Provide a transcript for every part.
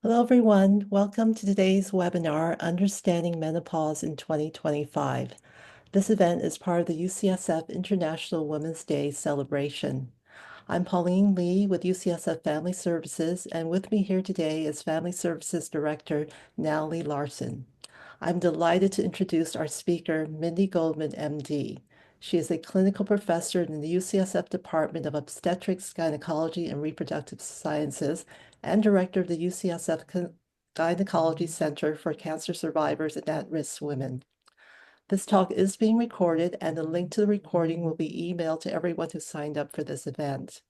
Hello, everyone. Welcome to today's webinar, Understanding Menopause in 2025. This event is part of the UCSF International Women's Day celebration. I'm Pauline Lee with UCSF Family Services, and with me here today is Family Services Director Natalie Larson. I'm delighted to introduce our speaker, Mindy Goldman, MD. She is a clinical professor in the UCSF Department of Obstetrics, Gynecology, and Reproductive Sciences and director of the UCSF Gynecology Center for Cancer Survivors and At-Risk Women. This talk is being recorded, and the link to the recording will be emailed to everyone who signed up for this event.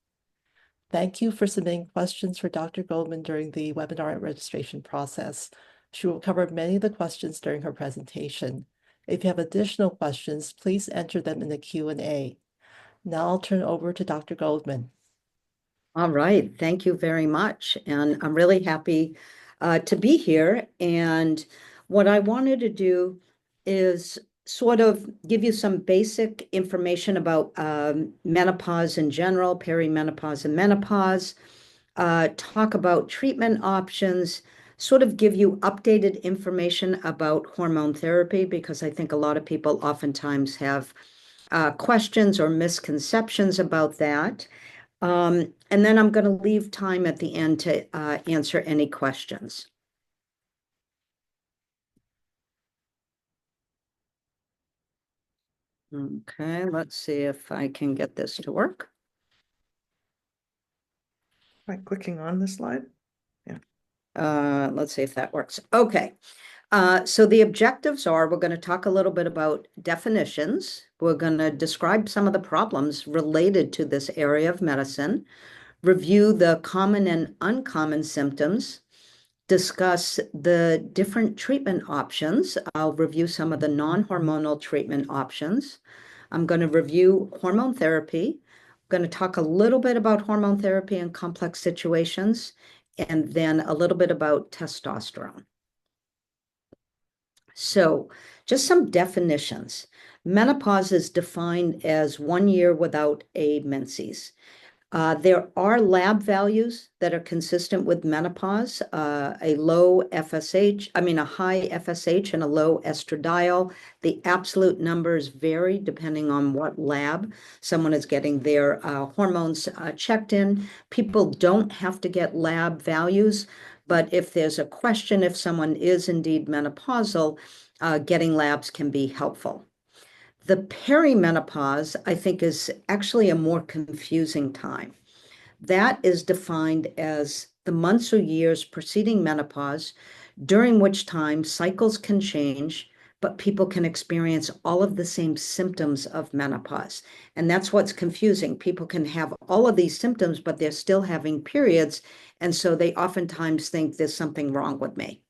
Thank you for submitting questions for Dr. Goldman during the webinar registration process. She will cover many of the questions during her presentation. If you have additional questions, please enter them in the Q&A. Now I'll turn it over to Dr. Goldman. All right, thank you very much. And I'm really happy to be here. And what I wanted to do is sort of give you some basic information about menopause in general, perimenopause and menopause, talk about treatment options, sort of give you updated information about hormone therapy, because I think a lot of people oftentimes have questions or misconceptions about that. And then I'm going to leave time at the end to answer any questions. Okay, let's see if I can get this to work. By clicking on the slide? Yeah. Let's see if that works. Okay. So the objectives are, we're going to talk a little bit about definitions. We're going to describe some of the problems related to this area of medicine, review the common and uncommon symptoms, discuss the different treatment options. I'll review some of the non-hormonal treatment options. I'm going to review hormone therapy. I'm going to talk a little bit about hormone therapy in complex situations, and then a little bit about testosterone. So just some definitions. Menopause is defined as 1 year without a menses. There are lab values that are consistent with menopause, a high FSH and a low estradiol. The absolute numbers vary depending on what lab someone is getting their hormones checked in. People don't have to get lab values, but if there's a question if someone is indeed menopausal, getting labs can be helpful. The perimenopause, I think, is actually a more confusing time. That is defined as the months or years preceding menopause, during which time cycles can change, but people can experience all of the same symptoms of menopause. And that's what's confusing. People can have all of these symptoms, but they're still having periods. And so they oftentimes think there's something wrong with me.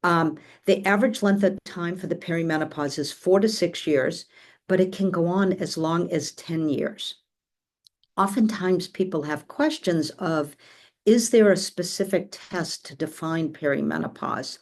The average length of time for the perimenopause is 4 to 6 years, but it can go on as long as 10 years. Oftentimes people have questions of, is there a specific test to define perimenopause?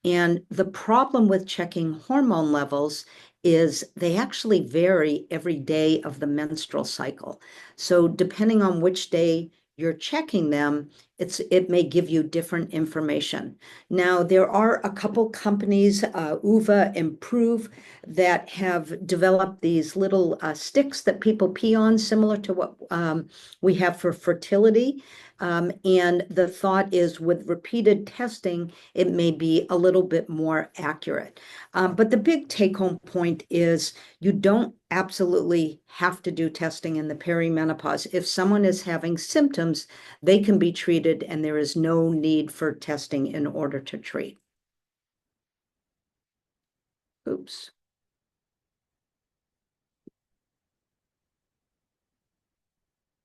And the problem with checking hormone levels is they actually vary every day of the menstrual cycle. So depending on which day you're checking them, it may give you different information. Now, there are a couple companies, UVA and Prove, that have developed these little sticks that people pee on, similar to what we have for fertility. And the thought is with repeated testing, it may be a little bit more accurate. But the big take-home point is you don't absolutely have to do testing in the perimenopause. If someone is having symptoms, they can be treated, and there is no need for testing in order to treat. Oops.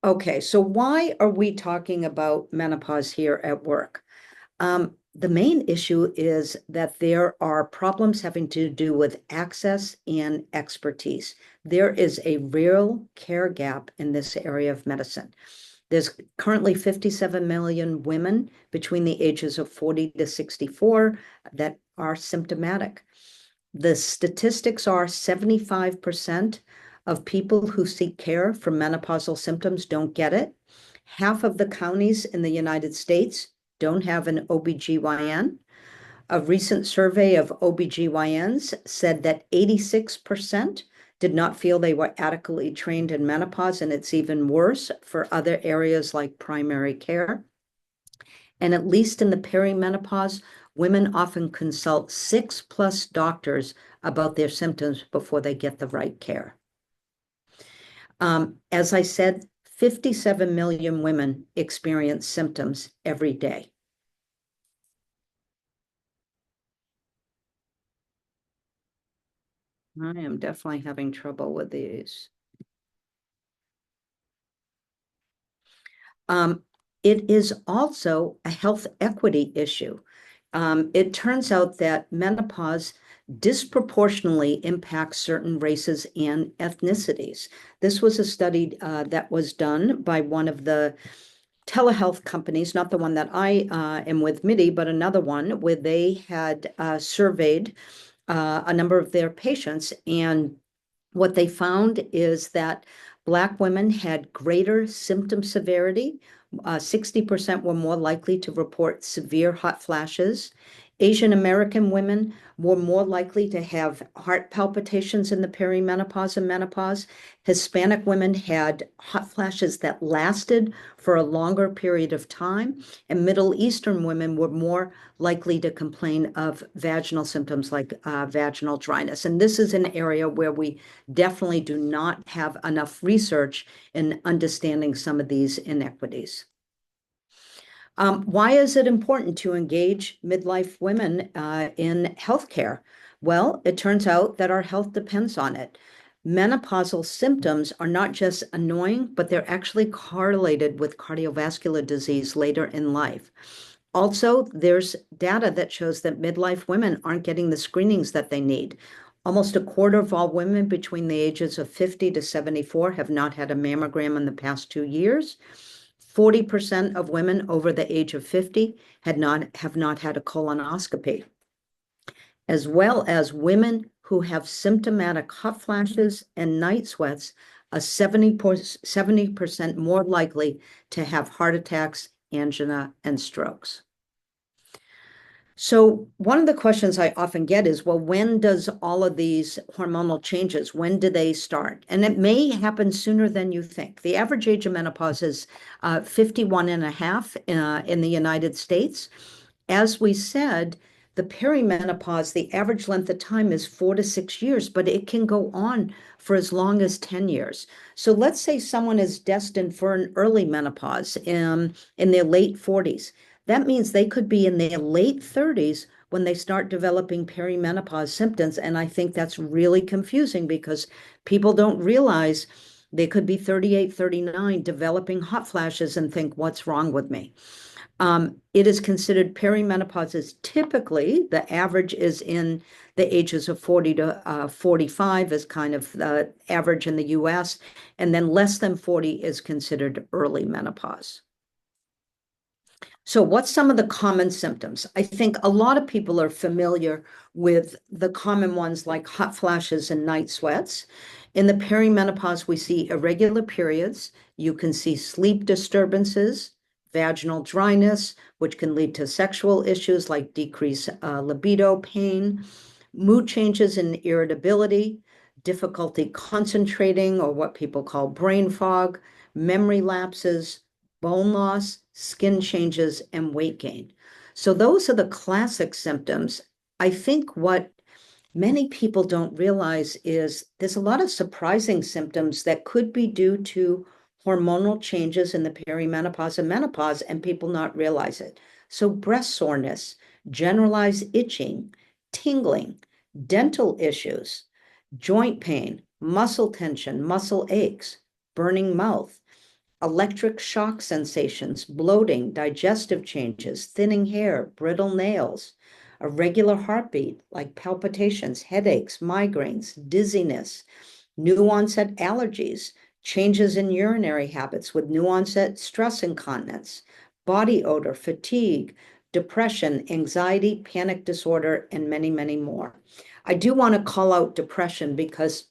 Okay, so why are we talking about menopause here at work? The main issue is that there are problems having to do with access and expertise. There is a real care gap in this area of medicine. There's currently 57 million women between the ages of 40 to 64 that are symptomatic. The statistics are 75% of people who seek care for menopausal symptoms don't get it. Half of the counties in the United States don't have an OBGYN. A recent survey of OBGYNs said that 86% did not feel they were adequately trained in menopause, and it's even worse for other areas like primary care. And at least in the perimenopause, women often consult 6+ doctors about their symptoms before they get the right care. As I said, 57 million women experience symptoms every day. I am definitely having trouble with these. It is also a health equity issue. It turns out that menopause disproportionately impacts certain races and ethnicities. This was a study that was done by one of the telehealth companies, not the one that I am with, Mindy, but another one, where they had surveyed a number of their patients. And what they found is that Black women had greater symptom severity. 60% were more likely to report severe hot flashes. Asian American women were more likely to have heart palpitations in the perimenopause and menopause. Hispanic women had hot flashes that lasted for a longer period of time. And Middle Eastern women were more likely to complain of vaginal symptoms like vaginal dryness. And this is an area where we definitely do not have enough research in understanding some of these inequities. Why is it important to engage midlife women in healthcare? Well, it turns out that our health depends on it. Menopausal symptoms are not just annoying, but they're actually correlated with cardiovascular disease later in life. Also, there's data that shows that midlife women aren't getting the screenings that they need. Almost a quarter of all women between the ages of 50 to 74 have not had a mammogram in the past 2 years. 40% of women over the age of 50 have not had a colonoscopy, as well as women who have symptomatic hot flashes and night sweats are 70% more likely to have heart attacks, angina, and strokes. So one of the questions I often get is, well, when does all of these hormonal changes, when do they start? And it may happen sooner than you think. The average age of menopause is 51 and a half in the United States. As we said, the perimenopause, the average length of time is 4 to 6 years, but it can go on for as long as 10 years. So let's say someone is destined for an early menopause in their late 40s. That means they could be in their late 30s when they start developing perimenopause symptoms. And I think that's really confusing because people don't realize they could be 38, 39, developing hot flashes and think, what's wrong with me? It is considered perimenopause is typically, the average is in the ages of 40 to 45 is kind of the average in the US. And then less than 40 is considered early menopause. So what's some of the common symptoms? I think a lot of people are familiar with the common ones like hot flashes and night sweats. In the perimenopause, we see irregular periods. You can see sleep disturbances, vaginal dryness, which can lead to sexual issues like decreased libido, pain, mood changes and irritability, difficulty concentrating, or what people call brain fog, memory lapses, bone loss, skin changes, and weight gain. So those are the classic symptoms. I think what many people don't realize is there's a lot of surprising symptoms that could be due to hormonal changes in the perimenopause and menopause, and people not realize it. So breast soreness, generalized itching, tingling, dental issues, joint pain, muscle tension, muscle aches, burning mouth, electric shock sensations, bloating, digestive changes, thinning hair, brittle nails, irregular heartbeat like palpitations, headaches, migraines, dizziness, new onset allergies, changes in urinary habits with new onset stress incontinence, body odor, fatigue, depression, anxiety, panic disorder, and many, many more. I do want to call out depression because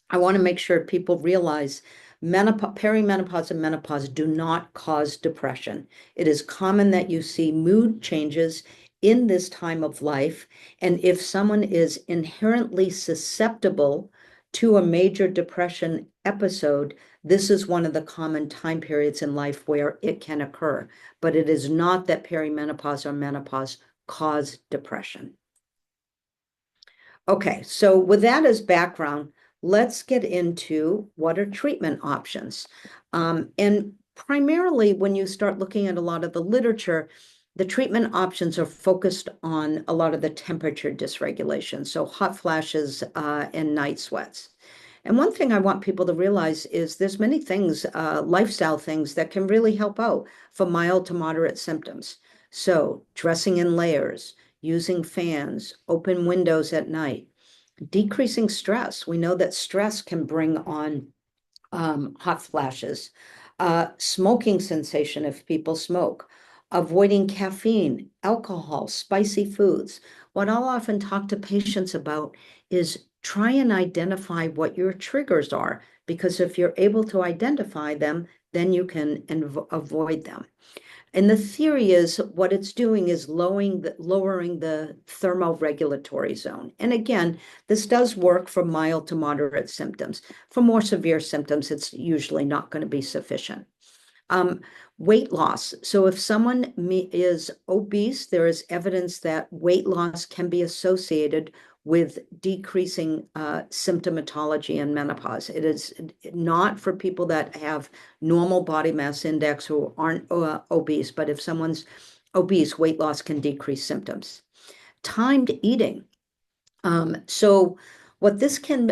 I want to make sure people realize perimenopause and menopause do not cause depression. It is common that you see mood changes in this time of life. And if someone is inherently susceptible to a major depression episode, this is one of the common time periods in life where it can occur. But it is not that perimenopause or menopause cause depression. Okay, so with that as background, let's get into what are treatment options. And primarily, when you start looking at a lot of the literature, the treatment options are focused on a lot of the temperature dysregulation, so hot flashes and night sweats. And one thing I want people to realize is there's many things, lifestyle things that can really help out for mild to moderate symptoms. So dressing in layers, using fans, open windows at night, decreasing stress. We know that stress can bring on hot flashes, smoking cessation if people smoke, avoiding caffeine, alcohol, spicy foods. What I'll often talk to patients about is try and identify what your triggers are, because if you're able to identify them, then you can avoid them. And the theory is what it's doing is lowering the thermoregulatory zone. And again, this does work for mild to moderate symptoms. For more severe symptoms, it's usually not going to be sufficient. Weight loss. So if someone is obese, there is evidence that weight loss can be associated with decreasing symptomatology in menopause. It is not for people that have normal body mass index who aren't obese, but if someone's obese, weight loss can decrease symptoms. Timed eating. So what this can,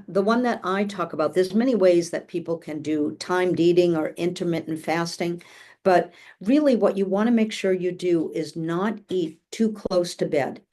the one that I talk about, there's many ways that people can do timed eating or intermittent fasting, but really what you want to make sure you do is not eat too close to bed.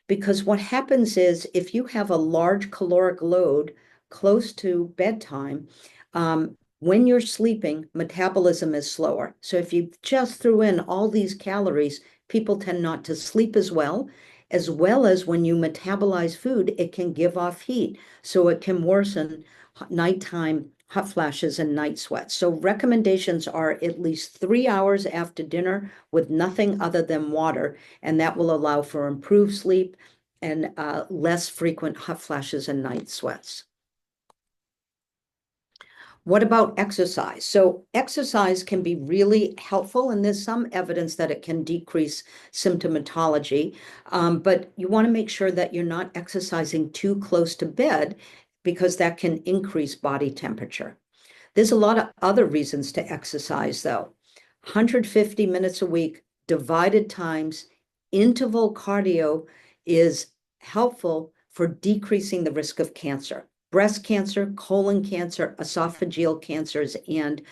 Because what happens is if you have a large caloric load close to bedtime, when you're sleeping, metabolism is slower. So if you just threw in all these calories, people tend not to sleep as well as when you metabolize food, it can give off heat. So it can worsen nighttime hot flashes and night sweats. So recommendations are at least 3 hours after dinner with nothing other than water, and that will allow for improved sleep and less frequent hot flashes and night sweats. What about exercise? So exercise can be really helpful, and there's some evidence that it can decrease symptomatology, but you want to make sure that you're not exercising too close to bed because that can increase body temperature. There's a lot of other reasons to exercise, though. 150 minutes a week, divided times, interval cardio is helpful for decreasing the risk of cancer. Breast cancer, colon cancer, esophageal cancers, and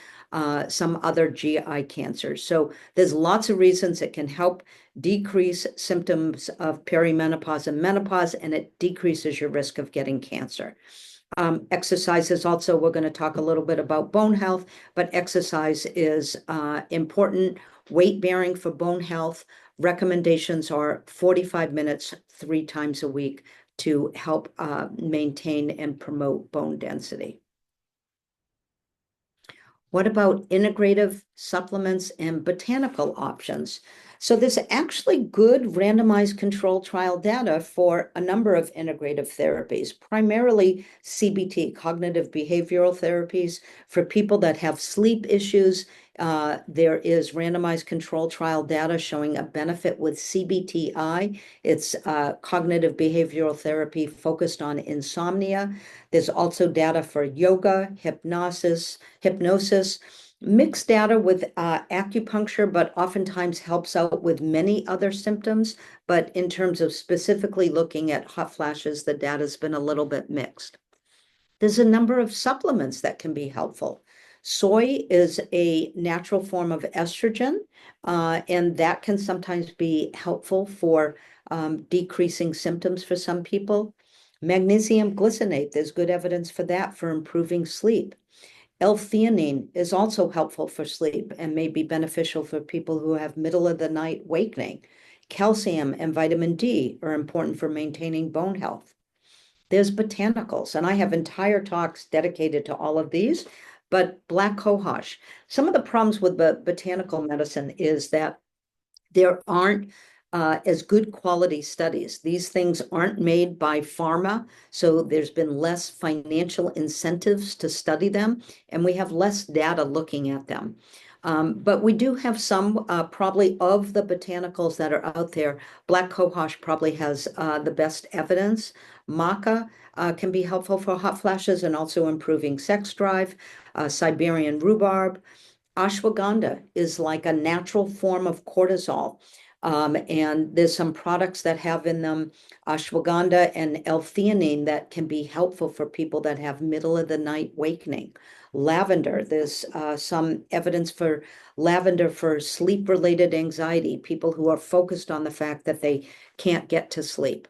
some other GI cancers. So there's lots of reasons it can help decrease symptoms of perimenopause and menopause, and it decreases your risk of getting cancer. Exercise is also, we're going to talk a little bit about bone health, but exercise is important. Weight bearing for bone health, recommendations are 45 minutes 3 times a week to help maintain and promote bone density. What about integrative supplements and botanical options? So there's actually good randomized controlled trial data for a number of integrative therapies, primarily CBT, cognitive behavioral therapies. For people that have sleep issues, there is randomized controlled trial data showing a benefit with CBTI. It's cognitive behavioral therapy focused on insomnia. There's also data for yoga, hypnosis, mixed data with acupuncture, but oftentimes helps out with many other symptoms. But in terms of specifically looking at hot flashes, the data's been a little bit mixed. There's a number of supplements that can be helpful. Soy is a natural form of estrogen, and that can sometimes be helpful for decreasing symptoms for some people. Magnesium glycinate, there's good evidence for that for improving sleep. L-theanine is also helpful for sleep and may be beneficial for people who have middle of the night wakening. Calcium and vitamin D are important for maintaining bone health. There's botanicals, and I have entire talks dedicated to all of these, but black cohosh. Some of the problems with the botanical medicine is that there aren't as good quality studies. These things aren't made by pharma, so there's been less financial incentives to study them, and we have less data looking at them. But we do have some, probably of the botanicals that are out there, black cohosh probably has the best evidence. Maca can be helpful for hot flashes and also improving sex drive. Siberian rhubarb. Ashwagandha is like a natural form of cortisol. And there's some products that have in them ashwagandha and L-theanine that can be helpful for people that have middle of the night wakening. Lavender, there's some evidence for lavender for sleep-related anxiety, people who are focused on the fact that they can't get to sleep.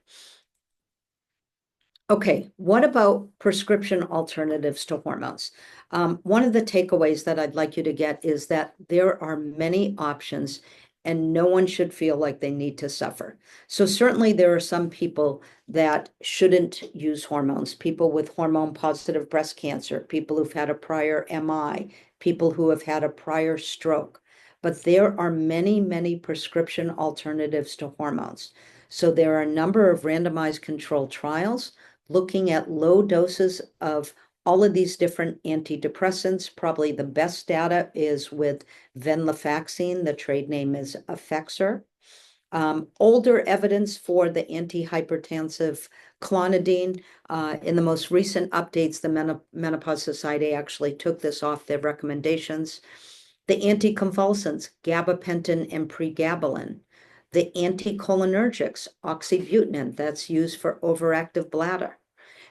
Okay, what about prescription alternatives to hormones? One of the takeaways that I'd like you to get is that there are many options and no one should feel like they need to suffer. So certainly there are some people that shouldn't use hormones, people with hormone-positive breast cancer, people who've had a prior MI, people who have had a prior stroke. But there are many, many prescription alternatives to hormones. So there are a number of randomized controlled trials looking at low doses of all of these different antidepressants. Probably the best data is with venlafaxine. The trade name is Effexor. Older evidence for the antihypertensive clonidine. In the most recent updates, the Menopause Society actually took this off their recommendations. The anticonvulsants, gabapentin and pregabalin. The anticholinergics, oxybutynin, that's used for overactive bladder.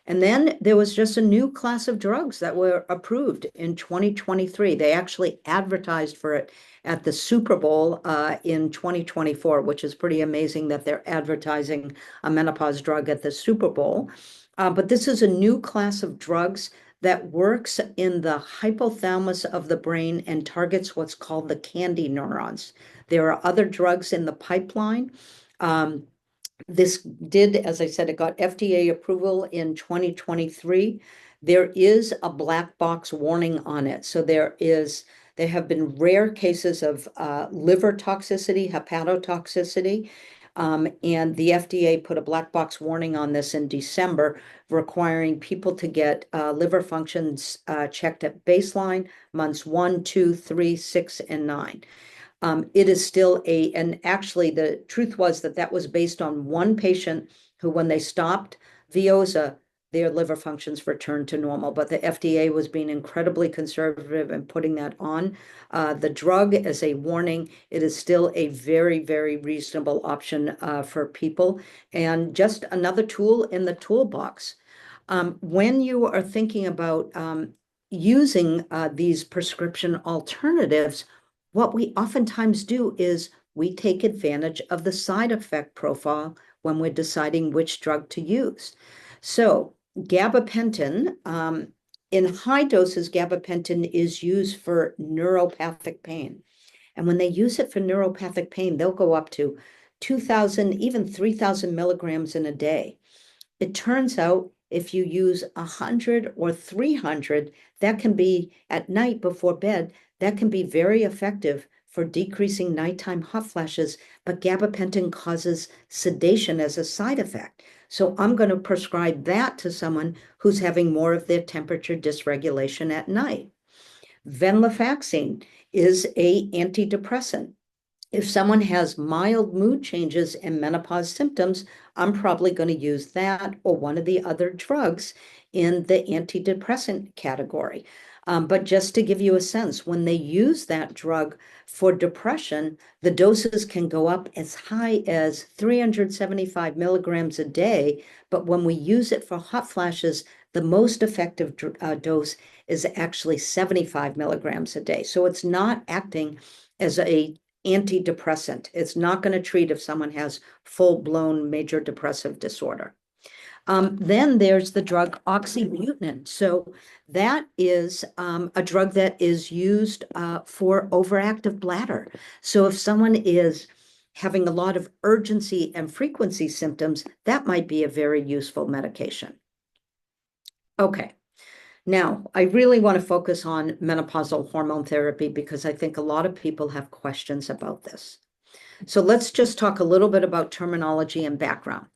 And then there was just a new class of drugs that were approved in 2023. They actually advertised for it at the Super Bowl in 2024, which is pretty amazing that they're advertising a menopause drug at the Super Bowl. But this is a new class of drugs that works in the hypothalamus of the brain and targets what's called the KNDy neurons. There are other drugs in the pipeline. This did, as I said, it got FDA approval in 2023. There is a black box warning on it. So there have been rare cases of liver toxicity, hepatotoxicity, and the FDA put a black box warning on this in December, requiring people to get liver functions checked at baseline, months 1, 2, 3, 6, and 9. It is still and actually the truth was that was based on one patient who, when they stopped Veoza, their liver functions returned to normal. But the FDA was being incredibly conservative and putting that on the drug as a warning. It is still a very, very reasonable option for people and just another tool in the toolbox. When you are thinking about using these prescription alternatives, what we oftentimes do is we take advantage of the side effect profile when we're deciding which drug to use. So gabapentin, in high doses, gabapentin is used for neuropathic pain. And when they use it for neuropathic pain, they'll go up to 2,000, even 3,000 milligrams in a day. It turns out if you use 100 or 300, that can be at night before bed, that can be very effective for decreasing nighttime hot flashes, but gabapentin causes sedation as a side effect. So I'm going to prescribe that to someone who's having more of their temperature dysregulation at night. Venlafaxine is an antidepressant. If someone has mild mood changes and menopause symptoms, I'm probably going to use that or one of the other drugs in the antidepressant category. But just to give you a sense, when they use that drug for depression, the doses can go up as high as 375 milligrams a day. But when we use it for hot flashes, the most effective dose is actually 75 milligrams a day. So it's not acting as a antidepressant. It's not going to treat if someone has full-blown major depressive disorder. Then there's the drug oxybutynin. So that is a drug that is used for overactive bladder. So if someone is having a lot of urgency and frequency symptoms, that might be a very useful medication. Okay. Now, I really want to focus on menopausal hormone therapy because I think a lot of people have questions about this. So let's just talk a little bit about terminology and background,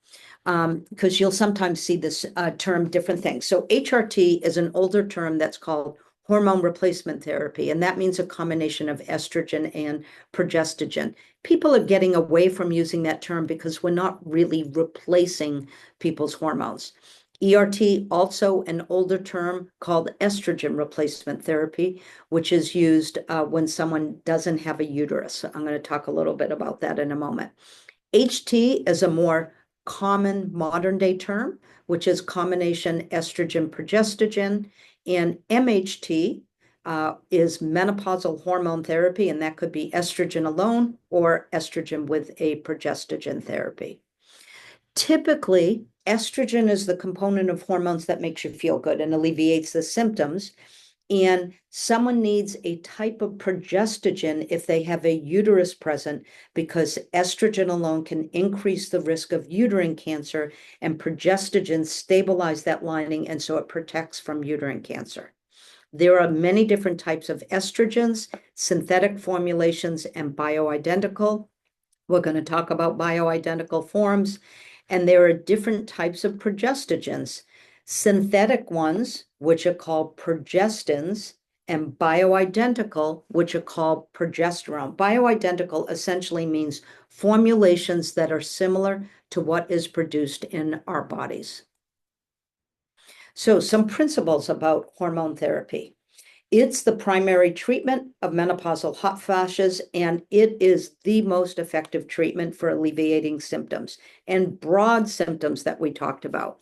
because you'll sometimes see this term different things. So HRT is an older term that's called hormone replacement therapy, and that means a combination of estrogen and progestogen. People are getting away from using that term because we're not really replacing people's hormones. ERT, also an older term called estrogen replacement therapy, which is used when someone doesn't have a uterus. I'm going to talk a little bit about that in a moment. HT is a more common modern day term, which is combination estrogen progestogen, and MHT is menopausal hormone therapy, and that could be estrogen alone or estrogen with a progestogen therapy. Typically, estrogen is the component of hormones that makes you feel good and alleviates the symptoms. And someone needs a type of progestogen if they have a uterus present, because estrogen alone can increase the risk of uterine cancer, and progestogen stabilize that lining, and so it protects from uterine cancer. There are many different types of estrogens, synthetic formulations, and bioidentical. We're going to talk about bioidentical forms, and there are different types of progestogens. Synthetic ones, which are called progestins, and bioidentical, which are called progesterone. Bioidentical essentially means formulations that are similar to what is produced in our bodies. So, some principles about hormone therapy. It's the primary treatment of menopausal hot flashes, and it is the most effective treatment for alleviating symptoms and broad symptoms that we talked about.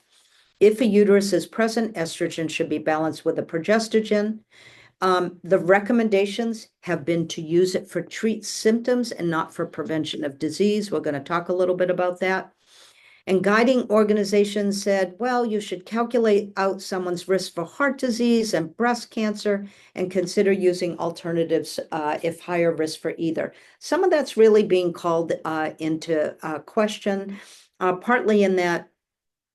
If a uterus is present, estrogen should be balanced with a progestogen. The recommendations have been to use it for treat symptoms and not for prevention of disease. We're going to talk a little bit about that. And guiding organizations said, well, you should calculate out someone's risk for heart disease and breast cancer and consider using alternatives if higher risk for either. Some of that's really being called into question, partly in that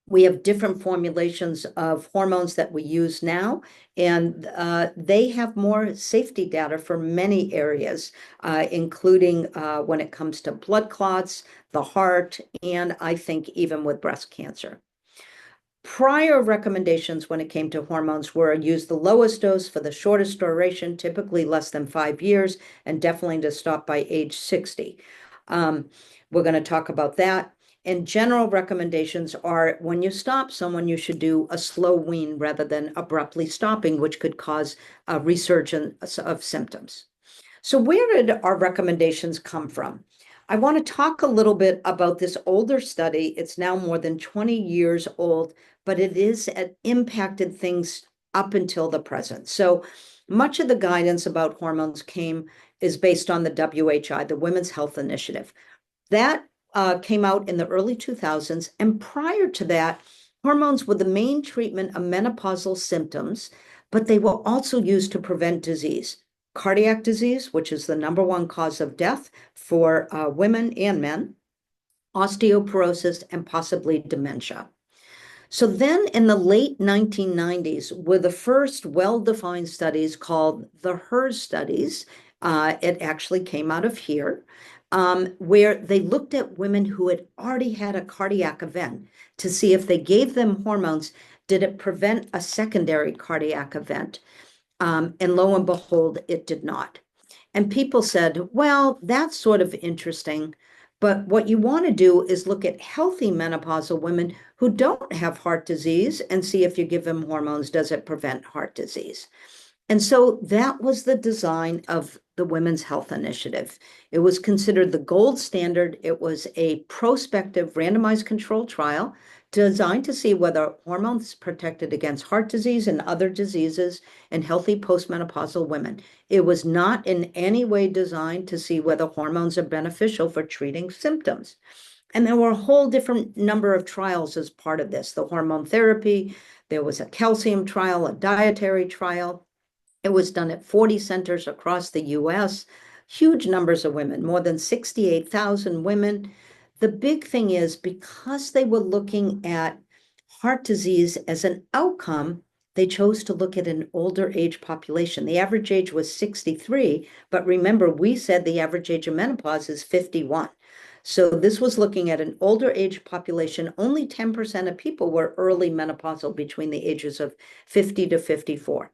we have different formulations of hormones that we use now, and they have more safety data for many areas, including when it comes to blood clots, the heart, and I think even with breast cancer. Prior recommendations when it came to hormones were use the lowest dose for the shortest duration, typically less than 5 years, and definitely to stop by age 60. We're going to talk about that. And general recommendations are when you stop someone, you should do a slow wean rather than abruptly stopping, which could cause a resurgence of symptoms. So where did our recommendations come from? I want to talk a little bit about this older study. It's now more than 20 years old, but it is impacted things up until the present. So much of the guidance about hormones is based on the WHI, the Women's Health Initiative. That came out in the early 2000s. And prior to that, hormones were the main treatment of menopausal symptoms, but they were also used to prevent disease. Cardiac disease, which is the #1 cause of death for women and men, osteoporosis, and possibly dementia. So then in the late 1990s were the first well-defined studies called the HERS studies. It actually came out of here, where they looked at women who had already had a cardiac event to see if they gave them hormones, did it prevent a secondary cardiac event? And lo and behold, it did not. And people said, well, that's sort of interesting. But what you want to do is look at healthy menopausal women who don't have heart disease and see if you give them hormones, does it prevent heart disease? And so that was the design of the Women's Health Initiative. It was considered the gold standard. It was a prospective randomized control trial designed to see whether hormones protected against heart disease and other diseases in healthy postmenopausal women. It was not in any way designed to see whether hormones are beneficial for treating symptoms. And there were a whole different number of trials as part of this. The hormone therapy, there was a calcium trial, a dietary trial. It was done at 40 centers across the US, huge numbers of women, more than 68,000 women. The big thing is because they were looking at heart disease as an outcome, they chose to look at an older age population. The average age was 63, but remember, we said the average age of menopause is 51. So this was looking at an older age population. Only 10% of people were early menopausal between the ages of 50 to 54.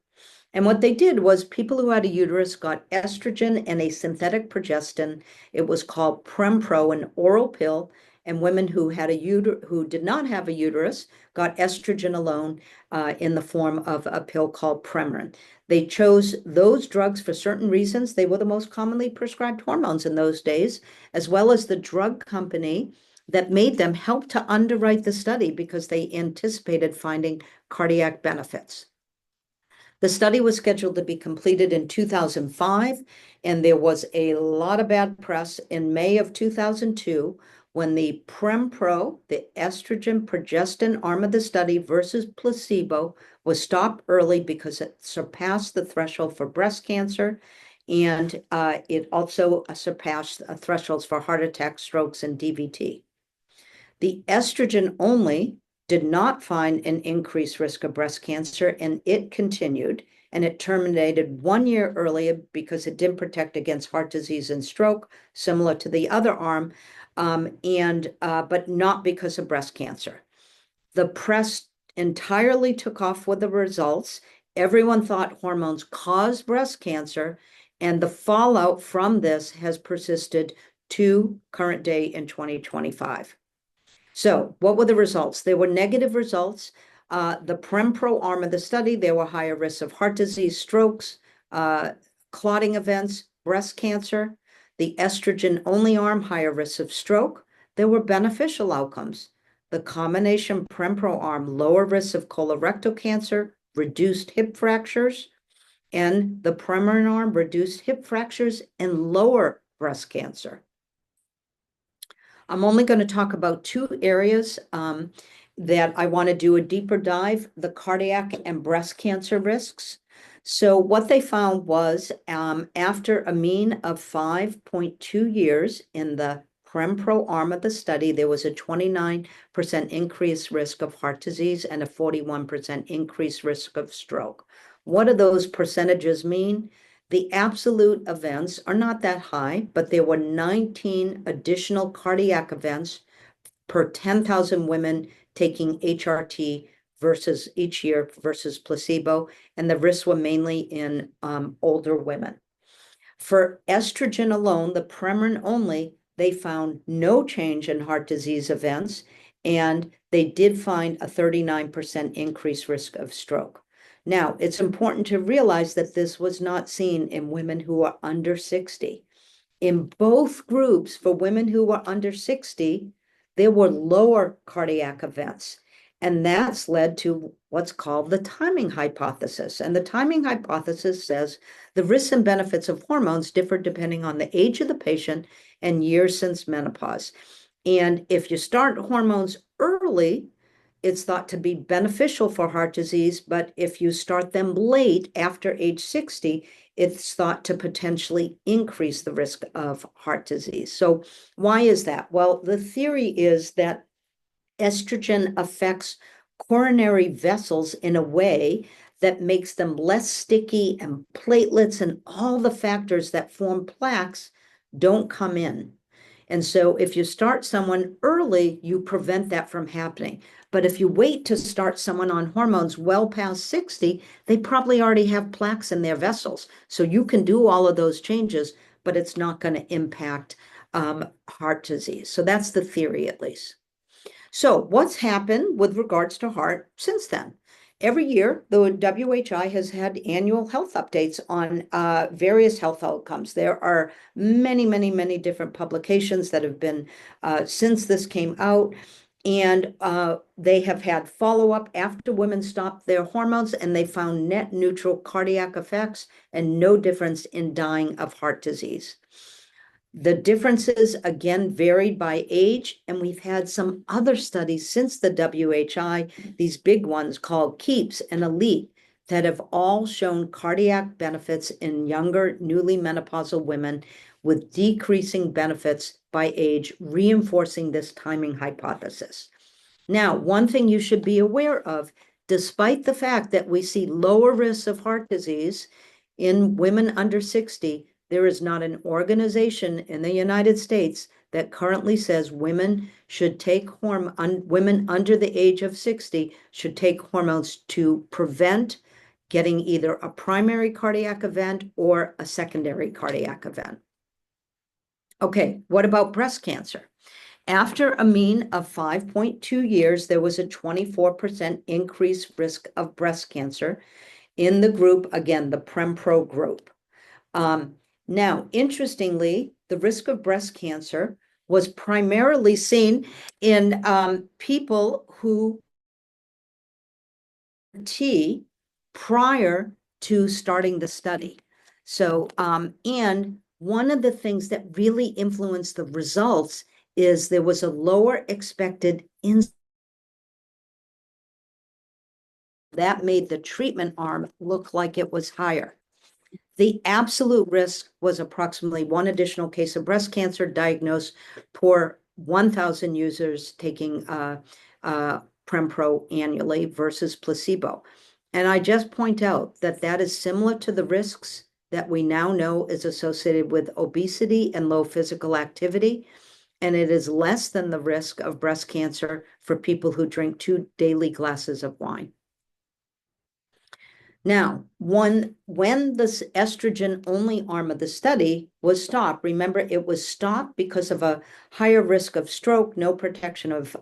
And what they did was people who had a uterus got estrogen and a synthetic progestin. It was called Prempro, an oral pill. And women who had who did not have a uterus got estrogen alone in the form of a pill called Premarin. They chose those drugs for certain reasons. They were the most commonly prescribed hormones in those days, as well as the drug company that made them help to underwrite the study because they anticipated finding cardiac benefits. The study was scheduled to be completed in 2005, and there was a lot of bad press in May of 2002 when the Prempro, the estrogen progestin arm of the study versus placebo, was stopped early because it surpassed the threshold for breast cancer, and it also surpassed thresholds for heart attack, strokes, and DVT. The estrogen only did not find an increased risk of breast cancer, and it continued, and it terminated 1 year earlier because it didn't protect against heart disease and stroke, similar to the other arm, but not because of breast cancer. The press entirely took off with the results. Everyone thought hormones cause breast cancer, and the fallout from this has persisted to current day in 2025. So what were the results? There were negative results. The Prempro arm of the study, there were higher risks of heart disease, strokes, clotting events, breast cancer. The estrogen-only arm, higher risks of stroke. There were beneficial outcomes. The combination Prempro arm, lower risks of colorectal cancer, reduced hip fractures, and the Premarin arm, reduced hip fractures and lower breast cancer. I'm only going to talk about two areas that I want to do a deeper dive, the cardiac and breast cancer risks. So what they found was after a mean of 5.2 years in the Prempro arm of the study, there was a 29% increased risk of heart disease and a 41% increased risk of stroke. What do those percentages mean? The absolute events are not that high, but there were 19 additional cardiac events per 10,000 women taking HRT versus each year versus placebo, and the risks were mainly in older women. For estrogen alone, the Premarin only, they found no change in heart disease events, and they did find a 39% increased risk of stroke. Now, it's important to realize that this was not seen in women who are under 60. In both groups, for women who were under 60, there were lower cardiac events. And that's led to what's called the timing hypothesis. And the timing hypothesis says the risks and benefits of hormones differ depending on the age of the patient and years since menopause. And if you start hormones early, it's thought to be beneficial for heart disease, but if you start them late after age 60, it's thought to potentially increase the risk of heart disease. So why is that? Well, the theory is that estrogen affects coronary vessels in a way that makes them less sticky, and platelets and all the factors that form plaques don't come in. And so if you start someone early, you prevent that from happening. But if you wait to start someone on hormones well past 60, they probably already have plaques in their vessels. So you can do all of those changes, but it's not going to impact heart disease. So that's the theory, at least. So what's happened with regards to heart since then? Every year, the WHI has had annual health updates on various health outcomes. There are many, many, many different publications that have been since this came out, and they have had follow-up after women stopped their hormones, and they found net neutral cardiac effects and no difference in dying of heart disease. The differences, again, varied by age, and we've had some other studies since the WHI, these big ones called KEEPS and ELITE, that have all shown cardiac benefits in younger, newly menopausal women with decreasing benefits by age, reinforcing this timing hypothesis. Now, one thing you should be aware of, despite the fact that we see lower risks of heart disease in women under 60, there is not an organization in the United States that currently says women should take women under the age of 60 should take hormones to prevent getting either a primary cardiac event or a secondary cardiac event. Okay, what about breast cancer? After a mean of 5.2 years, there was a 24% increased risk of breast cancer in the group, again, the Prempro group. Now, interestingly, the risk of breast cancer was primarily seen in people who prior to starting the study. So, and one of the things that really influenced the results is there was a lower expected incidence that made the treatment arm look like it was higher. The absolute risk was approximately one additional case of breast cancer diagnosed per 1,000 users taking Prempro annually versus placebo. And I just point out that that is similar to the risks that we now know is associated with obesity and low physical activity. And it is less than the risk of breast cancer for people who drink 2 daily glasses of wine. Now, when this estrogen-only arm of the study was stopped, remember it was stopped because of a higher risk of stroke, no protection of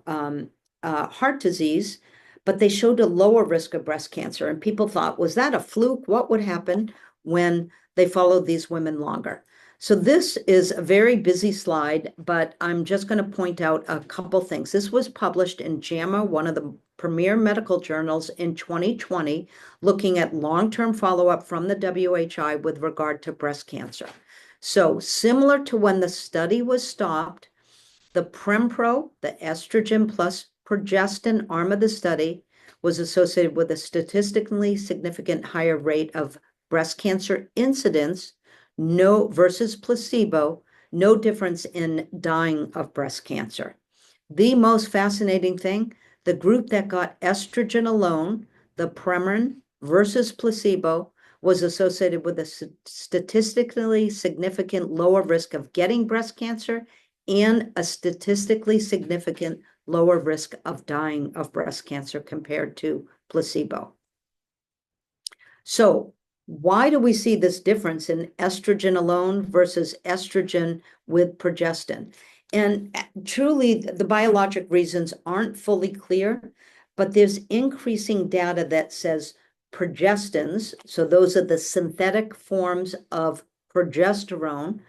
heart disease, but they showed a lower risk of breast cancer. And people thought, was that a fluke? What would happen when they followed these women longer? So this is a very busy slide, but I'm just going to point out a couple things. This was published in JAMA, one of the premier medical journals in 2020, looking at long-term follow-up from the WHI with regard to breast cancer. So similar to when the study was stopped, the Prempro, the estrogen plus progestin arm of the study, was associated with a statistically significant higher rate of breast cancer incidence, no versus placebo, no difference in dying of breast cancer. The most fascinating thing, the group that got estrogen alone, the Premarin versus placebo, was associated with a statistically significant lower risk of getting breast cancer and a statistically significant lower risk of dying of breast cancer compared to placebo. So why do we see this difference in estrogen alone versus estrogen with progestin? And truly, the biologic reasons aren't fully clear, but there's increasing data that says progestins, so those are the synthetic forms of progesterone,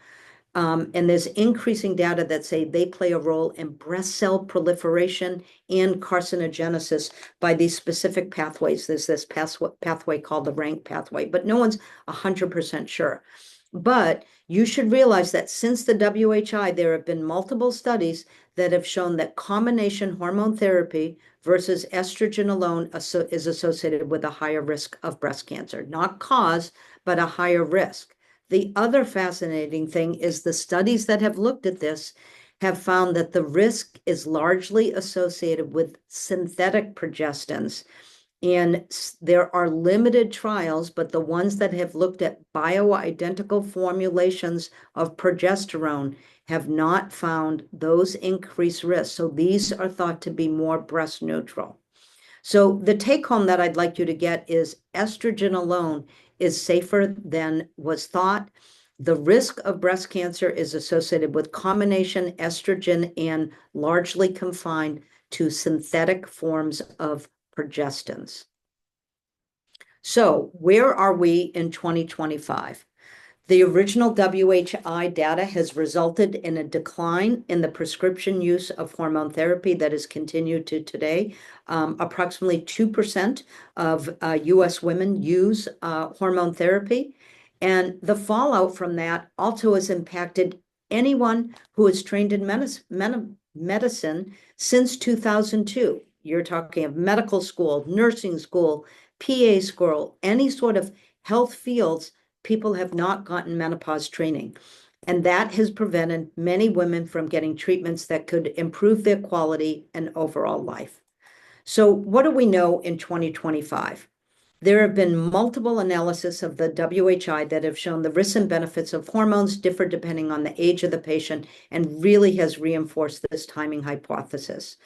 and there's increasing data that say they play a role in breast cell proliferation and carcinogenesis by these specific pathways. There's this pathway called the rank pathway, but no one's 100% sure. But you should realize that since the WHI, there have been multiple studies that have shown that combination hormone therapy versus estrogen alone is associated with a higher risk of breast cancer, not cause, but a higher risk. The other fascinating thing is the studies that have looked at this have found that the risk is largely associated with synthetic progestins. And there are limited trials, but the ones that have looked at bioidentical formulations of progesterone have not found those increased risks. So these are thought to be more breast neutral. So the take home that I'd like you to get is estrogen alone is safer than was thought. The risk of breast cancer is associated with combination estrogen and largely confined to synthetic forms of progestins. So where are we in 2025? The original WHI data has resulted in a decline in the prescription use of hormone therapy that has continued to today. Approximately 2% of US women use hormone therapy. And the fallout from that also has impacted anyone who is trained in medicine since 2002. You're talking of medical school, nursing school, PA school, any sort of health fields. People have not gotten menopause training. And that has prevented many women from getting treatments that could improve their quality and overall life. So what do we know in 2025? There have been multiple analyses of the WHI that have shown the risks and benefits of hormones differ depending on the age of the patient and really has reinforced this timing hypothesis.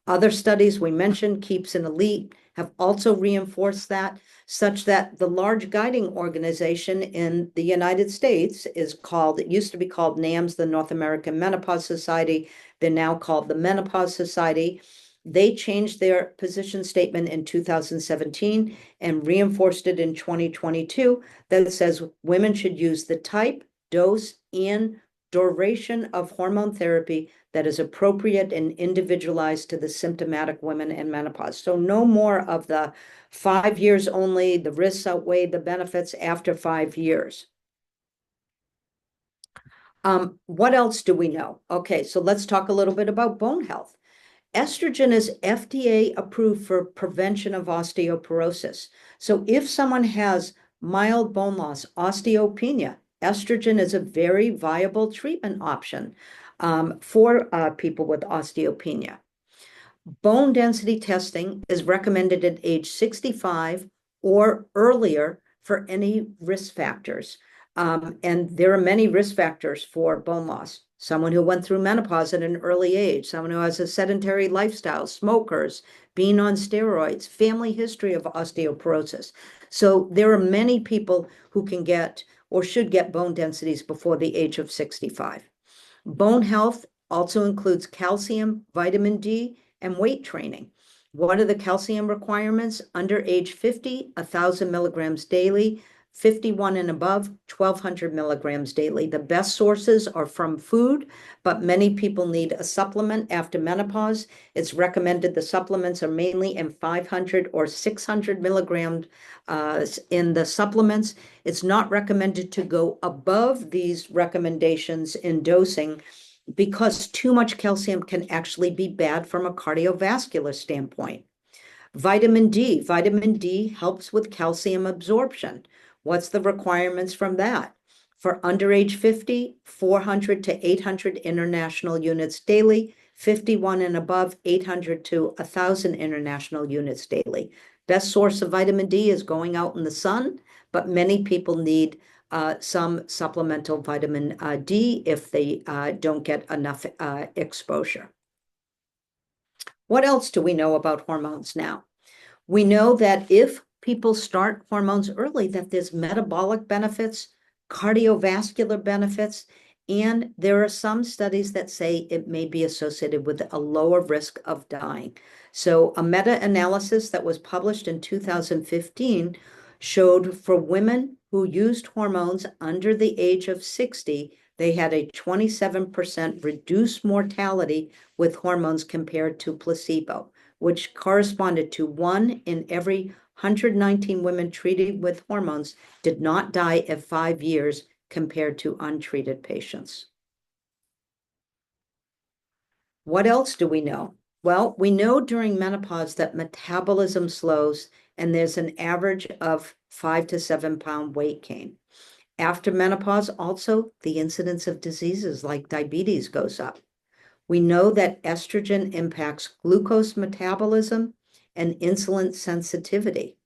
Other studies we mentioned, KEEPS and ELITE, have also reinforced that, such that the large guiding organization in the United States is called, it used to be called NAMS, the North American Menopause Society. They're now called the Menopause Society. They changed their position statement in 2017 and reinforced it in 2022 that says women should use the type, dose, and duration of hormone therapy that is appropriate and individualized to the symptomatic women in menopause. So no more of the 5 years only, the risks outweigh the benefits after 5 years. What else do we know? Okay, so let's talk a little bit about bone health. Estrogen is FDA approved for prevention of osteoporosis. So if someone has mild bone loss, osteopenia, estrogen is a very viable treatment option for people with osteopenia. Bone density testing is recommended at age 65 or earlier for any risk factors. And there are many risk factors for bone loss. Someone who went through menopause at an early age, someone who has a sedentary lifestyle, smokers, being on steroids, family history of osteoporosis. So there are many people who can get or should get bone densities before the age of 65. Bone health also includes calcium, vitamin D, and weight training. What are the calcium requirements? Under age 50, 1,000 milligrams daily. 51 and above, 1,200 milligrams daily. The best sources are from food, but many people need a supplement after menopause. It's recommended the supplements are mainly in 500 or 600 milligrams in the supplements. It's not recommended to go above these recommendations in dosing because too much calcium can actually be bad from a cardiovascular standpoint. Vitamin D helps with calcium absorption. What's the requirements from that? For under age 50, 400 to 800 international units daily, 51 and above, 800 to 1,000 international units daily. Best source of vitamin D is going out in the sun, but many people need some supplemental vitamin D if they don't get enough exposure. What else do we know about hormones now? We know that if people start hormones early, that there's metabolic benefits, cardiovascular benefits, and there are some studies that say it may be associated with a lower risk of dying. So a meta-analysis that was published in 2015 showed for women who used hormones under the age of 60, they had a 27% reduced mortality with hormones compared to placebo, which corresponded to 1 in every 119 women treated with hormones did not die at 5 years compared to untreated patients. What else do we know? Well, we know during menopause that metabolism slows and there's an average of 5 to 7 pound weight gain. After menopause, also, the incidence of diseases like diabetes goes up. We know that estrogen impacts glucose metabolism and insulin sensitivity.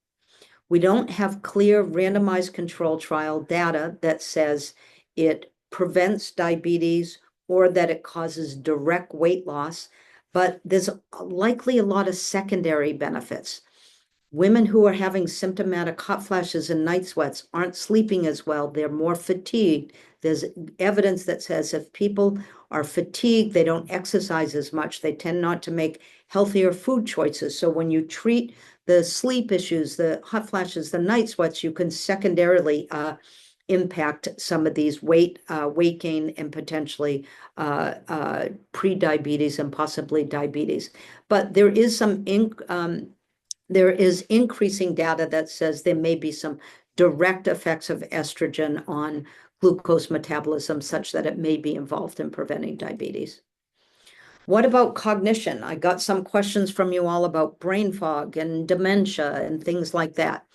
We don't have clear randomized control trial data that says it prevents diabetes or that it causes direct weight loss, but there's likely a lot of secondary benefits. Women who are having symptomatic hot flashes and night sweats aren't sleeping as well. They're more fatigued. There's evidence that says if people are fatigued, they don't exercise as much. They tend not to make healthier food choices. So when you treat the sleep issues, the hot flashes, the night sweats, you can secondarily impact some of these weight gain and potentially pre-diabetes and possibly diabetes. But there is there is increasing data that says there may be some direct effects of estrogen on glucose metabolism such that it may be involved in preventing diabetes. What about cognition? I got some questions from you all about brain fog and dementia and things like that.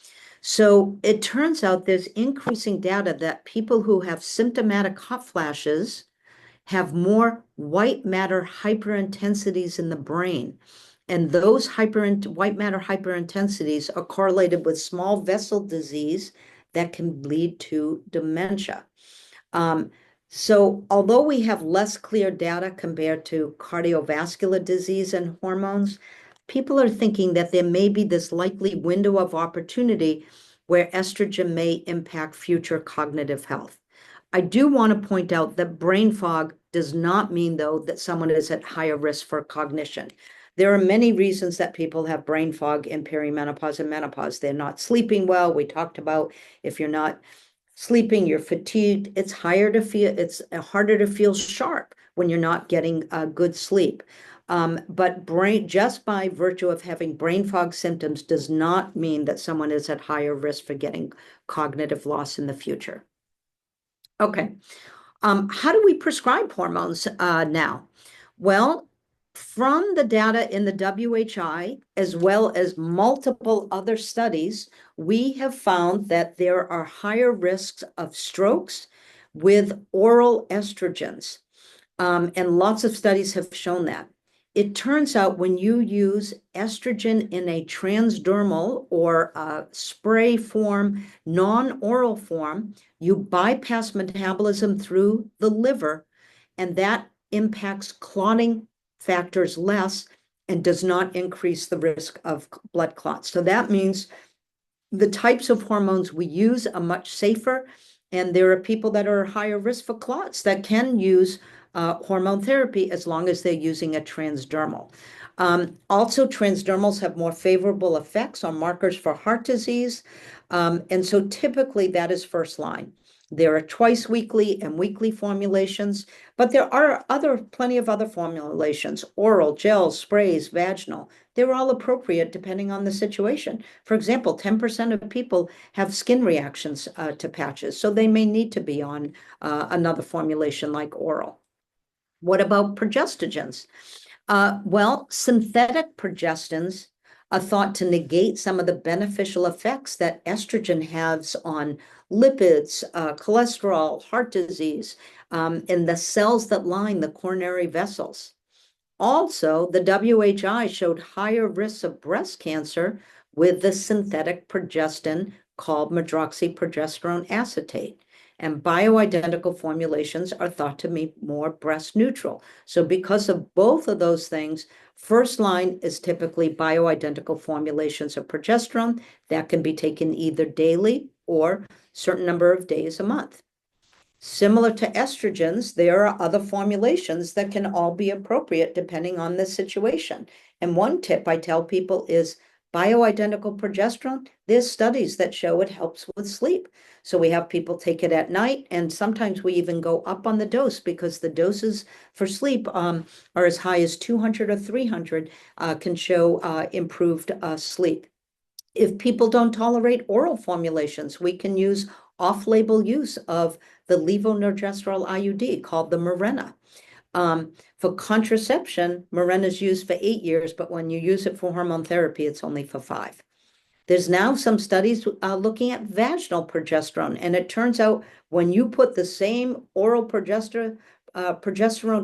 So it turns out there's increasing data that people who have symptomatic hot flashes have more white matter hyperintensities in the brain. And those white matter hyperintensities are correlated with small vessel disease that can lead to dementia. So although we have less clear data compared to cardiovascular disease and hormones, people are thinking that there may be this likely window of opportunity where estrogen may impact future cognitive health. I do want to point out that brain fog does not mean, though, that someone is at higher risk for cognition. There are many reasons that people have brain fog in perimenopause and menopause. They're not sleeping well. We talked about if you're not sleeping, you're fatigued. It's harder to feel sharp when you're not getting good sleep. But just by virtue of having brain fog symptoms does not mean that someone is at higher risk for getting cognitive loss in the future. Okay. How do we prescribe hormones now? Well, from the data in the WHI, as well as multiple other studies, we have found that there are higher risks of strokes with oral estrogens. And lots of studies have shown that. It turns out when you use estrogen in a transdermal or spray form, non-oral form, you bypass metabolism through the liver, and that impacts clotting factors less and does not increase the risk of blood clots. So that means the types of hormones we use are much safer, and there are people that are higher risk for clots that can use hormone therapy as long as they're using a transdermal. Also, transdermals have more favorable effects on markers for heart disease. And so typically that is first line. There are twice weekly and weekly formulations, but there are plenty of other formulations, oral, gels, sprays, vaginal. They're all appropriate depending on the situation. For example, 10% of people have skin reactions to patches, so they may need to be on another formulation like oral. What about progestogens? Well, synthetic progestins are thought to negate some of the beneficial effects that estrogen has on lipids, cholesterol, heart disease, and the cells that line the coronary vessels. Also, the WHI showed higher risks of breast cancer with the synthetic progestin called medroxyprogesterone acetate. And bioidentical formulations are thought to be more breast neutral. So because of both of those things, first line is typically bioidentical formulations of progesterone that can be taken either daily or a certain number of days a month. Similar to estrogens, there are other formulations that can all be appropriate depending on the situation. And one tip I tell people is bioidentical progesterone. There's studies that show it helps with sleep. So we have people take it at night, and sometimes we even go up on the dose because the doses for sleep are as high as 200 or 300 can show improved sleep. If people don't tolerate oral formulations, we can use off-label use of the levonorgestrel IUD called the Mirena. For contraception, Mirena is used for 8 years, but when you use it for hormone therapy, it's only for 5. There's now some studies looking at vaginal progesterone, and it turns out when you put the same oral progesterone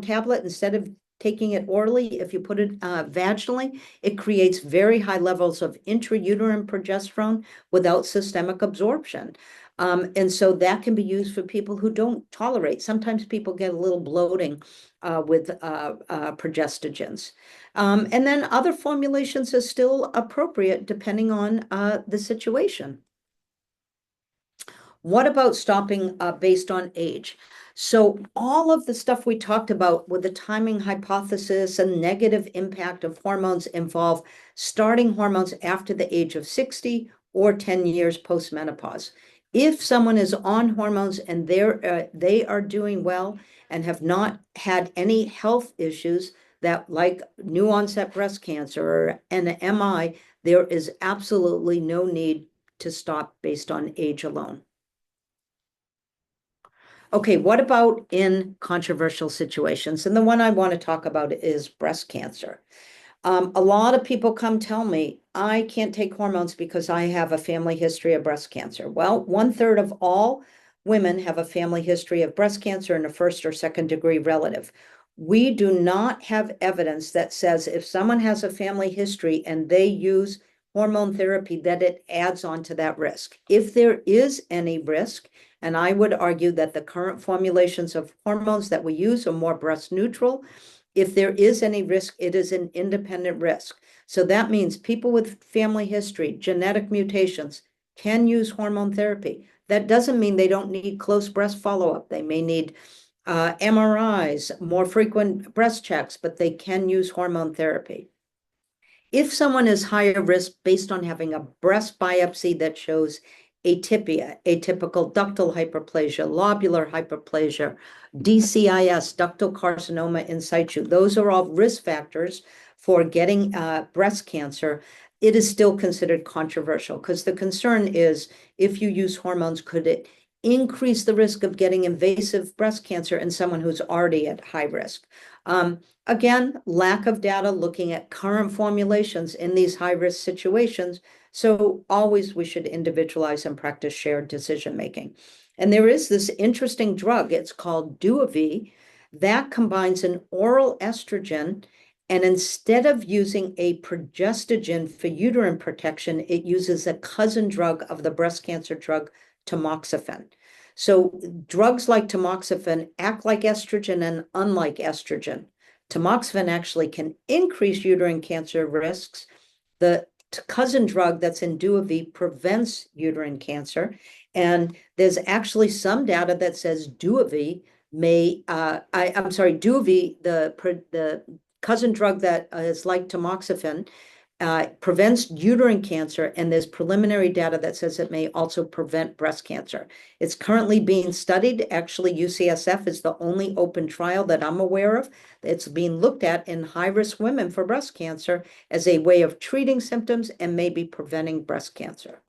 tablet, instead of taking it orally, if you put it vaginally, it creates very high levels of intrauterine progesterone without systemic absorption. And so that can be used for people who don't tolerate. Sometimes people get a little bloating with progestogens. And then other formulations are still appropriate depending on the situation. What about stopping based on age? So all of the stuff we talked about with the timing hypothesis and negative impact of hormones involve starting hormones after the age of 60 or 10 years post-menopause. If someone is on hormones and they are doing well and have not had any health issues that like new onset breast cancer or an MI, there is absolutely no need to stop based on age alone. Okay, what about in controversial situations? And the one I want to talk about is breast cancer. A lot of people come tell me, I can't take hormones because I have a family history of breast cancer. Well, 1/3 of all women have a family history of breast cancer in a first or second degree relative. We do not have evidence that says if someone has a family history and they use hormone therapy, that it adds on to that risk. If there is any risk, and I would argue that the current formulations of hormones that we use are more breast neutral, if there is any risk, it is an independent risk. So that means people with family history, genetic mutations, can use hormone therapy. That doesn't mean they don't need close breast follow-up. They may need MRIs, more frequent breast checks, but they can use hormone therapy. If someone is higher risk based on having a breast biopsy that shows atypia, atypical ductal hyperplasia, lobular hyperplasia, DCIS, ductal carcinoma in situ, those are all risk factors for getting breast cancer. It is still considered controversial because the concern is if you use hormones, could it increase the risk of getting invasive breast cancer in someone who's already at high risk? Again, lack of data looking at current formulations in these high-risk situations. So always we should individualize and practice shared decision-making. And there is this interesting drug, it's called Duovi, that combines an oral estrogen, and instead of using a progestogen for uterine protection, it uses a cousin drug of the breast cancer drug tamoxifen. So drugs like tamoxifen act like estrogen and unlike estrogen. Tamoxifen actually can increase uterine cancer risks. The cousin drug that's in Duovi prevents uterine cancer. And there's actually some data that says Duovi Duovi, the cousin drug that is like tamoxifen, prevents uterine cancer, and there's preliminary data that says it may also prevent breast cancer. It's currently being studied. Actually, UCSF is the only open trial that I'm aware of. It's being looked at in high-risk women for breast cancer as a way of treating symptoms and maybe preventing breast cancer.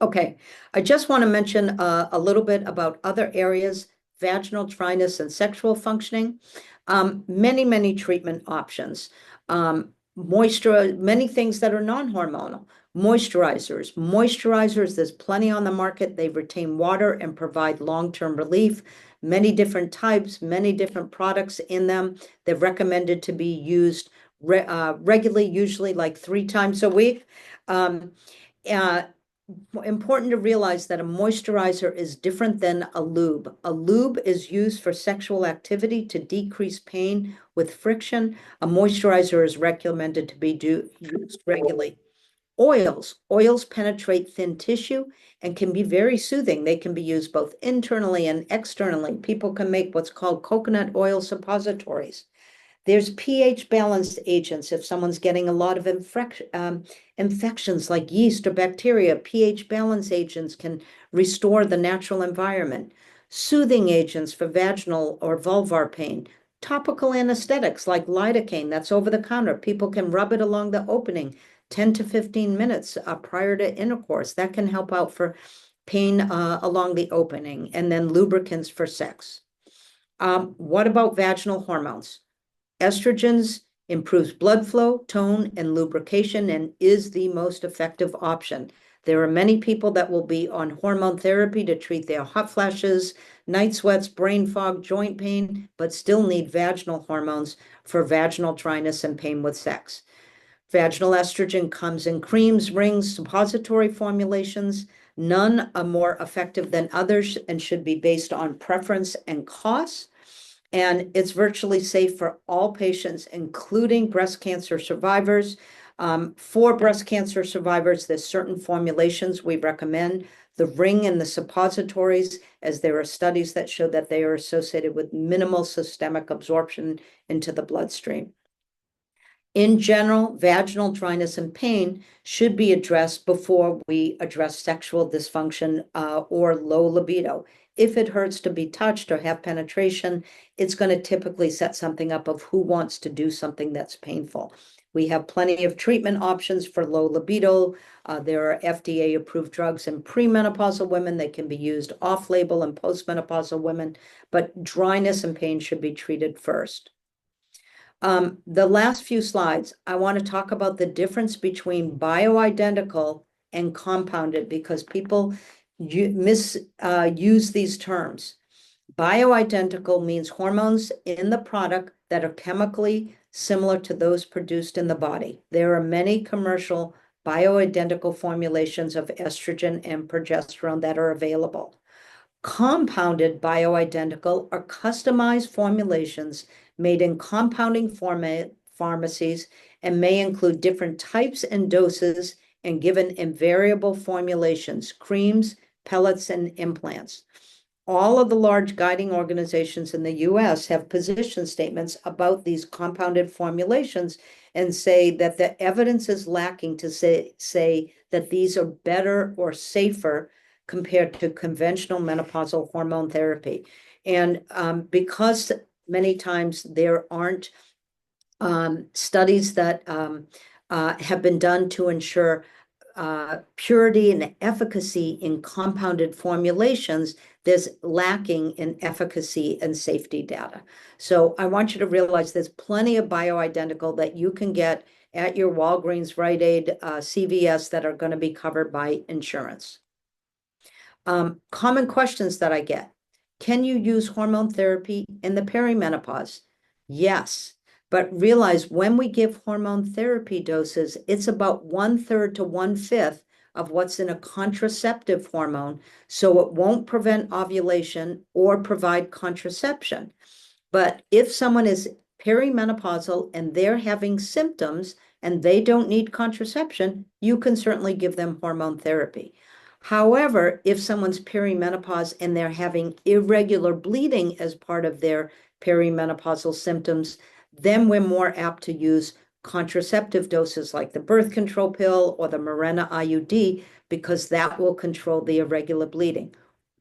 Okay, I just want to mention a little bit about other areas, vaginal dryness and sexual functioning. Many treatment options. Many things that are non-hormonal. Moisturizers, there's plenty on the market. They retain water and provide long-term relief. Many different types, many different products in them. They're recommended to be used regularly, usually like 3 times a week. Important to realize that a moisturizer is different than a lube. A lube is used for sexual activity to decrease pain with friction. A moisturizer is recommended to be used regularly. Oils penetrate thin tissue and can be very soothing. They can be used both internally and externally. People can make what's called coconut oil suppositories. There's pH balanced agents. If someone's getting a lot of infections like yeast or bacteria, pH balance agents can restore the natural environment. Soothing agents for vaginal or vulvar pain. Topical anesthetics like lidocaine, that's over the counter. People can rub it along the opening 10 to 15 minutes prior to intercourse. That can help out for pain along the opening. And then lubricants for sex. What about vaginal hormones? Estrogens improves blood flow, tone, and lubrication, and is the most effective option. There are many people that will be on hormone therapy to treat their hot flashes, night sweats, brain fog, joint pain, but still need vaginal hormones for vaginal dryness and pain with sex. Vaginal estrogen comes in creams, rings, suppository formulations. None are more effective than others and should be based on preference and cost. And it's virtually safe for all patients, including breast cancer survivors. For breast cancer survivors, there's certain formulations we recommend. The ring and the suppositories, as there are studies that show that they are associated with minimal systemic absorption into the bloodstream. In general, vaginal dryness and pain should be addressed before we address sexual dysfunction or low libido. If it hurts to be touched or have penetration, it's going to typically set something up of who wants to do something that's painful. We have plenty of treatment options for low libido. There are FDA-approved drugs in premenopausal women. They can be used off-label in postmenopausal women, but dryness and pain should be treated first. The last few slides, I want to talk about the difference between bioidentical and compounded because people misuse these terms. Bioidentical means hormones in the product that are chemically similar to those produced in the body. There are many commercial bioidentical formulations of estrogen and progesterone that are available. Compounded bioidentical are customized formulations made in compounding pharmacies and may include different types and doses and given in variable formulations, creams, pellets, and implants. All of the large guiding organizations in the US have position statements about these compounded formulations and say that the evidence is lacking to say that these are better or safer compared to conventional menopausal hormone therapy. And because many times there aren't studies that have been done to ensure purity and efficacy in compounded formulations, there's lacking in efficacy and safety data. So I want you to realize there's plenty of bioidentical that you can get at your Walgreens, Rite Aid, CVS that are going to be covered by insurance. Common questions that I get. Can you use hormone therapy in the perimenopause? Yes. But realize when we give hormone therapy doses, it's about 1/3 to 1/5 of what's in a contraceptive hormone. So it won't prevent ovulation or provide contraception. But if someone is perimenopausal and they're having symptoms and they don't need contraception, you can certainly give them hormone therapy. However, if someone's perimenopause and they're having irregular bleeding as part of their perimenopausal symptoms, then we're more apt to use contraceptive doses like the birth control pill or the Mirena IUD because that will control the irregular bleeding.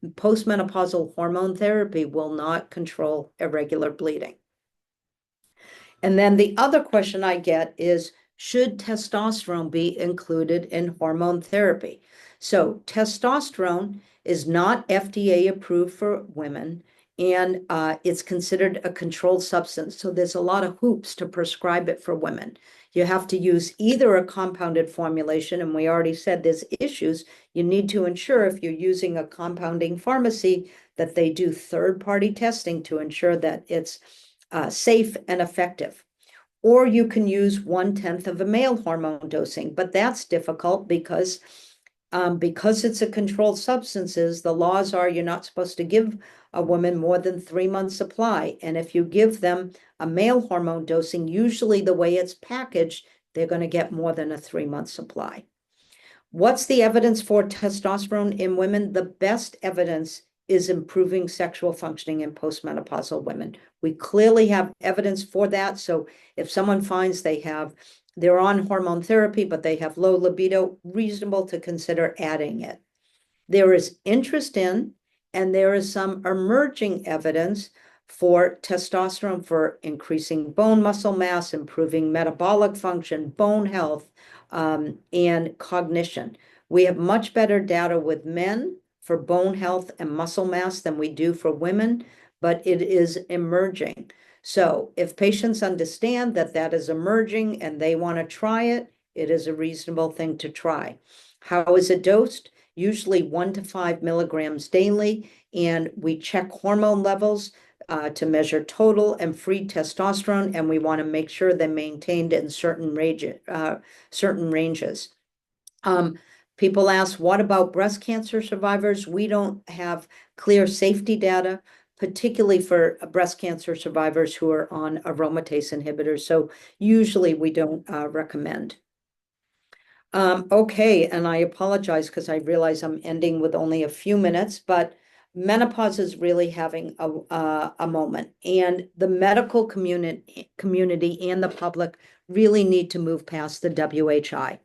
Postmenopausal hormone therapy will not control irregular bleeding. And then the other question I get is, should testosterone be included in hormone therapy? So testosterone is not FDA approved for women, and it's considered a controlled substance. So there's a lot of hoops to prescribe it for women. You have to use either a compounded formulation, and we already said there's issues. You need to ensure if you're using a compounding pharmacy that they do third-party testing to ensure that it's safe and effective. Or you can use 1/10 of a male hormone dosing, but that's difficult because it's a controlled substances, the laws are you're not supposed to give a woman more than 3 months supply. And if you give them a male hormone dosing, usually the way it's packaged, they're going to get more than a 3-month supply. What's the evidence for testosterone in women? The best evidence is improving sexual functioning in postmenopausal women. We clearly have evidence for that. So if someone finds they're on hormone therapy, but they have low libido, reasonable to consider adding it. There is interest in, and there is some emerging evidence for testosterone for increasing bone muscle mass, improving metabolic function, bone health, and cognition. We have much better data with men for bone health and muscle mass than we do for women, but it is emerging. So if patients understand that that is emerging and they want to try it, it is a reasonable thing to try. How is it dosed? Usually 1 to 5 milligrams daily, and we check hormone levels to measure total and free testosterone, and we want to make sure they're maintained in certain ranges. People ask, what about breast cancer survivors? We don't have clear safety data, particularly for breast cancer survivors who are on aromatase inhibitors. So usually we don't recommend. Okay, and I apologize because I realize I'm ending with only a few minutes, but menopause is really having a moment, and the medical community and the public really need to move past the WHI.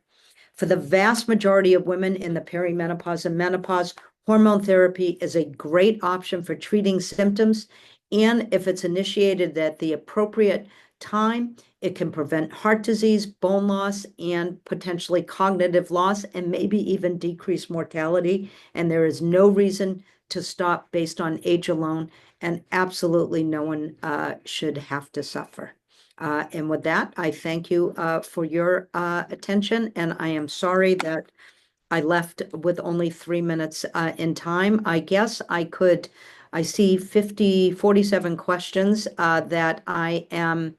For the vast majority of women in the perimenopause and menopause, hormone therapy is a great option for treating symptoms, and if it's initiated at the appropriate time, it can prevent heart disease, bone loss, and potentially cognitive loss, and maybe even decrease mortality. And there is no reason to stop based on age alone, and absolutely no one should have to suffer. And with that, I thank you for your attention, and I am sorry that I left with only 3 minutes in time. I guess I could I see 47 questions that I am,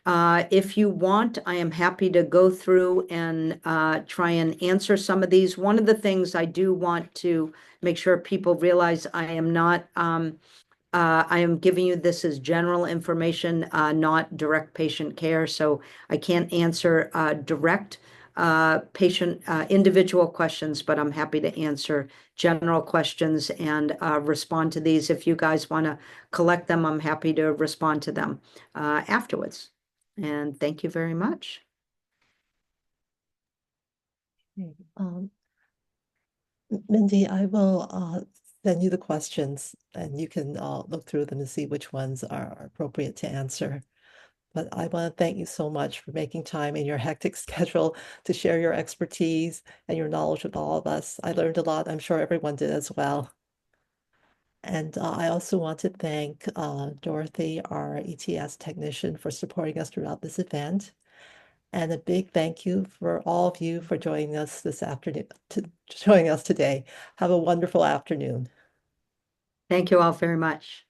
if you want, I am happy to go through and try and answer some of these. One of the things I do want to make sure people realize I am not, I am giving you this as general information, not direct patient care. So I can't answer direct patient individual questions, but I'm happy to answer general questions and respond to these. If you guys want to collect them, I'm happy to respond to them afterwards. And thank you very much. Okay, Mindy, I will send you the questions and you can look through them and see which ones are appropriate to answer. But I want to thank you so much for making time in your hectic schedule to share your expertise and your knowledge with all of us. I learned a lot. I'm sure everyone did as well. And I also want to thank Dorothy, our ETS technician, for supporting us throughout this event. And a big thank you for all of you for joining us this afternoon, joining us today. Have a wonderful afternoon. Thank you all very much.